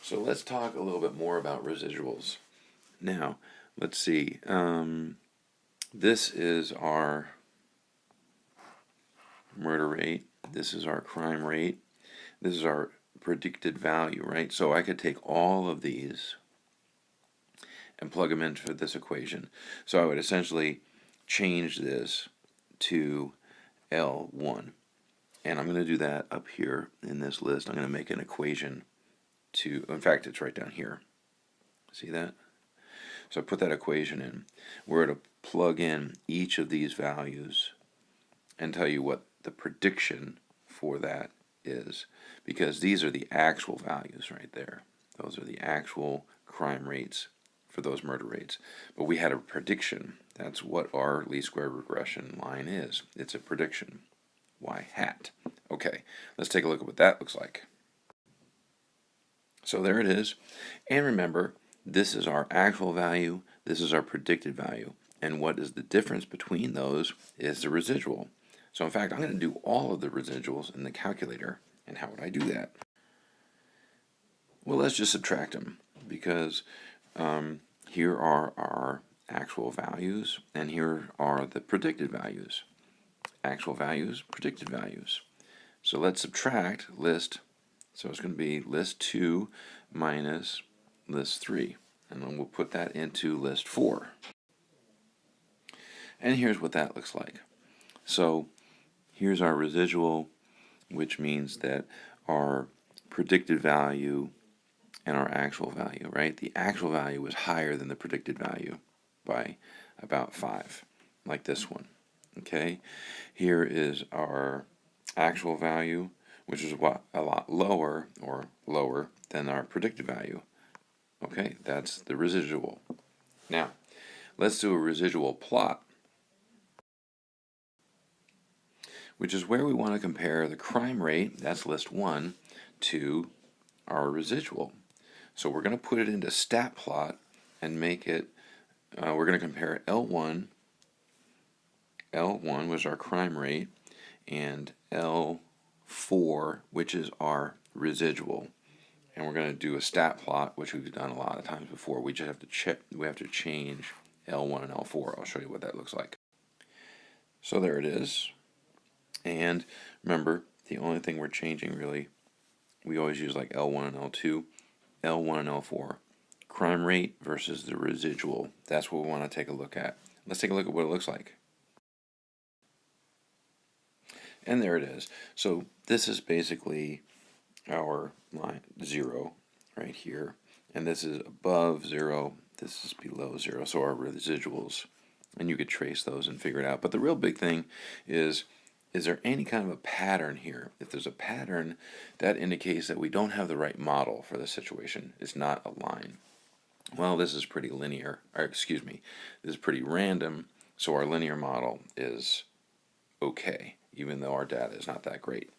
So let's talk a little bit more about residuals. Now, let's see. This is our murder rate. This is our crime rate. This is our predicted value, right? So I could take all of these and plug them into this equation. So I would essentially change this to L1. And I'm going to do that up here in this list. I'm going to make an equation in fact, it's right down here. See that? So I put that equation in. We're to plug in each of these values and tell you what the prediction for that is, because these are the actual values right there. Those are the actual crime rates for those murder rates. But we had a prediction. That's what our least square regression line is. It's a prediction. Y hat. Okay, let's take a look at what that looks like. So there it is. And remember, this is our actual value, this is our predicted value. And what is the difference between those is the residual. So in fact, I'm going to do all of the residuals in the calculator. And how would I do that? Well, let's just subtract them, because here are our actual values, and here are the predicted values. Actual values, predicted values. So let's subtract list. So it's going to be list 2 minus list 3. And then we'll put that into list 4. And here's what that looks like. So here's our residual, which means that our predicted value and our actual value, right? The actual value is higher than the predicted value by about 5, like this one. Okay? Here is our actual value, which is a lot lower, or lower than our predicted value. Okay, that's the residual. Now, let's do a residual plot, which is where we want to compare the crime rate, that's list 1, to our residual. So we're going to put it into stat plot and make it, we're going to compare L1 was our crime rate, and L4, which is our residual. And we're going to do a stat plot, which we've done a lot of times before. We just have to we have to change L1 and L4. I'll show you what that looks like. So there it is. And remember, the only thing we're changing really, we always use like L1 and L2, L1 and L4. Crime rate versus the residual. That's what we want to take a look at. Let's take a look at what it looks like. And there it is. So this is basically our line 0 right here, and this is above 0, this is below 0, so our residuals, and you could trace those and figure it out. But the real big thing is there any kind of a pattern here? If there's a pattern, that indicates that we don't have the right model for the situation. It's not a line. Well, this is pretty linear, or excuse me, this is pretty random, so our linear model is okay, even though our data is not that great.